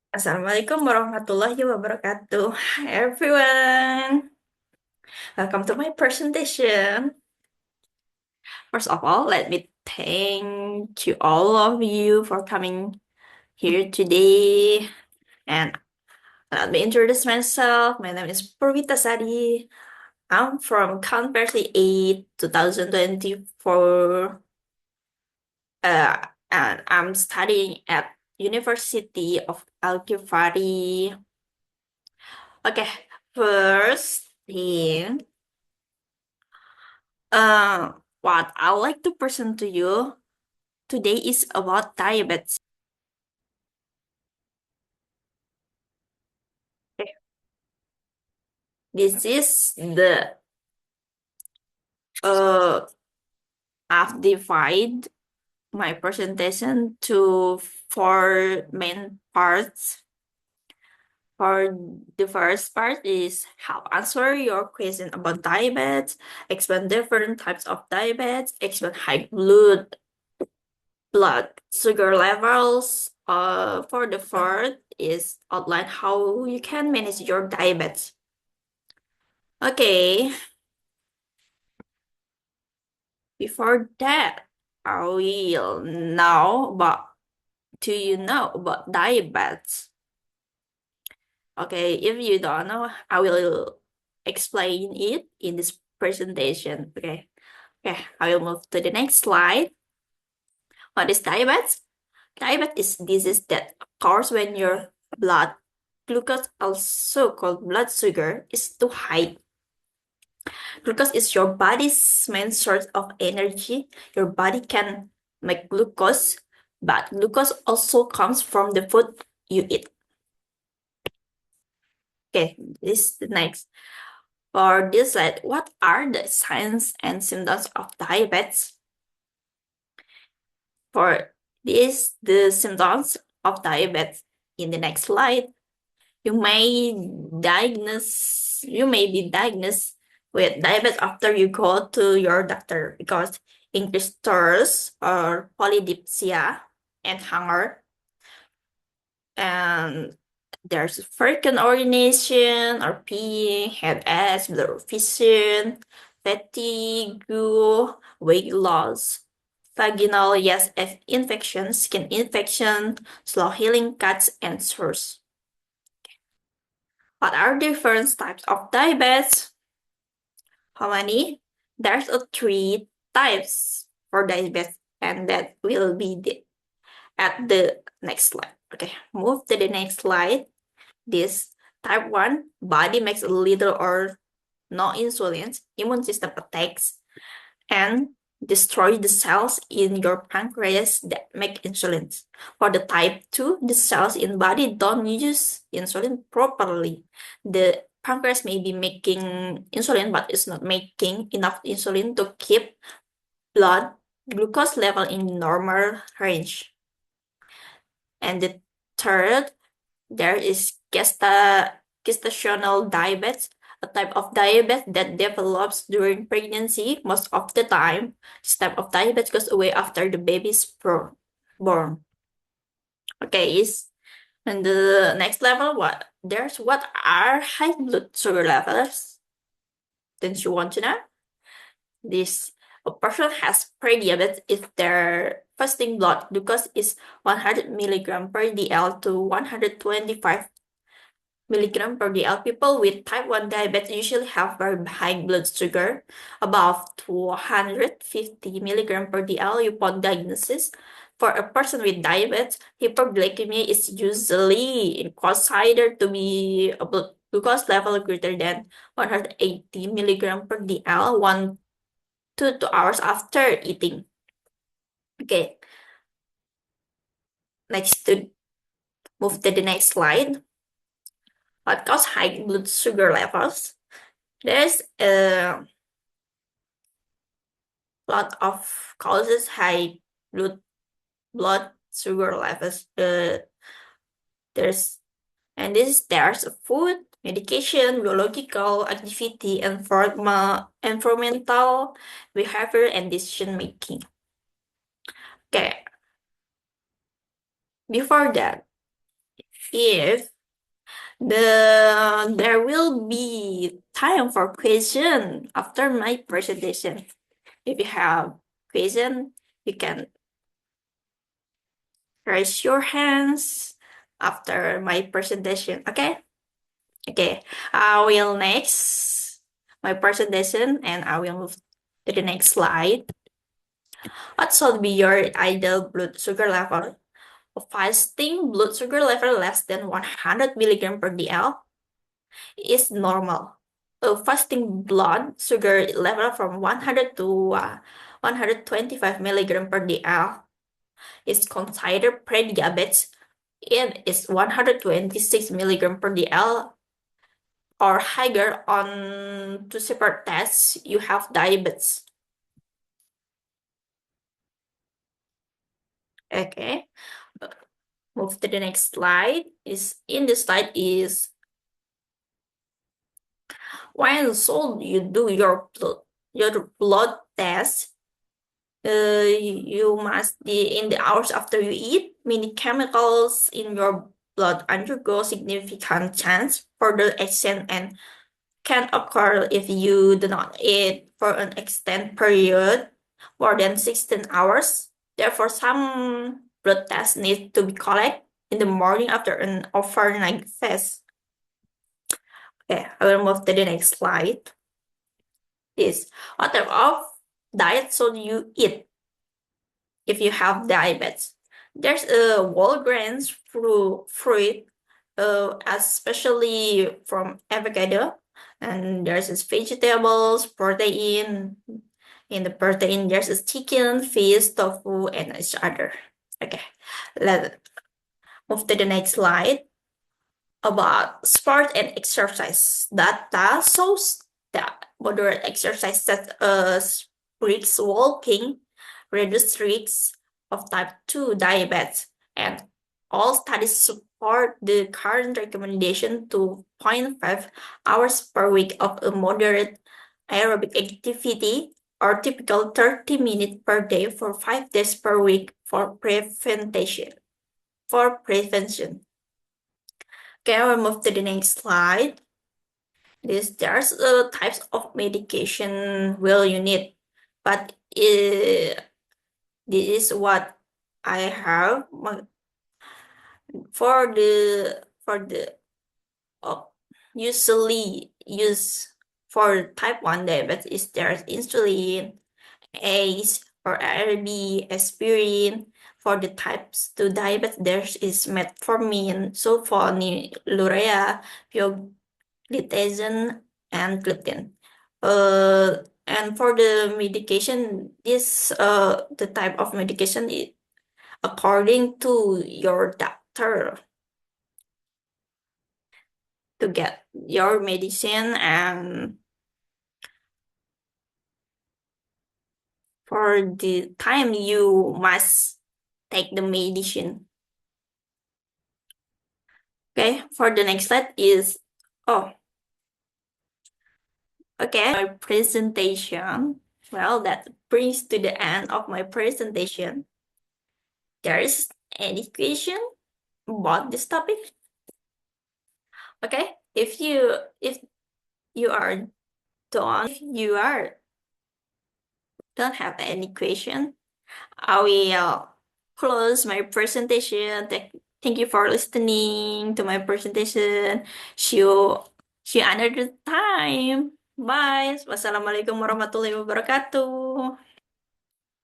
Assalamualaikum warahmatullahi wabarakatuh. Hi everyone. Welcome to my presentation. First of all, let me thank you all of you for coming here today. And let me introduce myself. My name is Purwitasari. I'm from Konversi 8 2024. Uh, and I'm studying at University of Al-Kifari. Okay, first thing. Uh, what I like to present to you today is about diabetes. Okay. This is the uh I've divided my presentation to four main parts. For the first part is how answer your question about diabetes, explain different types of diabetes, explain high blood sugar levels. For the fourth is outline how you can manage your diabetes. Okay, before that, I will know about, do you know about diabetes? Okay, if you don't know, I will explain it in this presentation. Okay, I will move to the next slide. What is diabetes? Diabetes is disease that occurs when your blood glucose, also called blood sugar, is too high. Glucose is your body's main source of energy. Your body can make glucose, but glucose also comes from the food you eat. Okay, this is the next. For this slide, what are the signs and symptoms of diabetes? For this, the symptoms of diabetes in the next slide. You may be diagnosed with diabetes after you go to your doctor because increased thirst or polydipsia and hunger. And there's frequent urination or peeing, headache, blurred vision, fatigue, weight loss, vaginal yes infection, skin infection, slow healing cuts, and sores. What are different types of diabetes? How many? There's a three types for diabetes, and that will be at the next slide. Okay, move to the next slide. This type 1, body makes little or no insulin, immune system attacks and destroy the cells in your pancreas that make insulin. For the type 2, the cells in body don't use insulin properly. The pancreas may be making insulin, but it's not making enough insulin to keep blood glucose level in normal range. And the third, there is gestational diabetes, a type of diabetes that develops during pregnancy. Most of the time, this type of diabetes goes away after the baby is born. Okay, is and the next level, what are high blood sugar levels? Don't you want to know? This a person has prediabetes if their fasting blood glucose is 100 milligram per dl to 125 milligram per dl. People with type 1 diabetes usually have very high blood sugar, above 250 milligram per dl upon diagnosis. For a person with diabetes, hyperglycemia is usually considered to be a blood glucose level greater than 180 milligram per dl 1 to 2 hours after eating. Okay, next to move to the next slide. What causes high blood sugar levels? There's a lot of causes high blood sugar levels. There's food, medication, biological activity, environmental behavior, and decision making. Okay. Before that, if there will be time for question after my presentation. If you have question, you can raise your hands after my presentation. Okay? Okay. I will next my presentation and I will move to the next slide. What should be your ideal blood sugar level? Fasting blood sugar level less than 100 milligram per dl is normal. A fasting blood sugar level from 100 to 125 milligram per dl is considered pre-diabetes. It is 126 milligram per dl or higher on two separate tests, you have diabetes. Okay, move to the next slide. Is in this slide is when should you do your blood test? You must be in the hours after you eat. Many chemicals in your blood undergo significant change for the exchange and can occur if you do not eat for an extended period, more than 16 hours. Therefore, some blood tests need to be collected in the morning after an overnight fast. Okay, I will move to the next slide. This, what type of diet should you eat if you have diabetes? There's a whole grains fruit, especially from avocado, and there's vegetables, protein. In the protein, there's chicken, fish, tofu, and each other. Okay, let's move to the next slide. About sport and exercise. Data shows that moderate exercise such as brisk walking reduce risks of type 2 diabetes, and all studies support the current recommendation to 0.5 hours per week of a moderate aerobic activity or typical 30 minutes per day for 5 days per week for prevention. Okay, I will move to the next slide. There's types of medication will you need, but this is what I have for the usually use for type 1 diabetes. There's insulin, ACE or ARB, aspirin. For the types 2 diabetes, there is metformin, sulfonylurea, pioglitazone, and gluten. And for the medication, the type of medication is according to your doctor to get your medicine, and for the time you must take the medicine. Okay, for the next slide is my presentation. Well, that brings to the end of my presentation. There is any question about this topic? Okay, if you are don't have any question, I will close my presentation. Thank you for listening to my presentation. See you another time. Bye. Wassalamualaikum warahmatullahi wabarakatuh.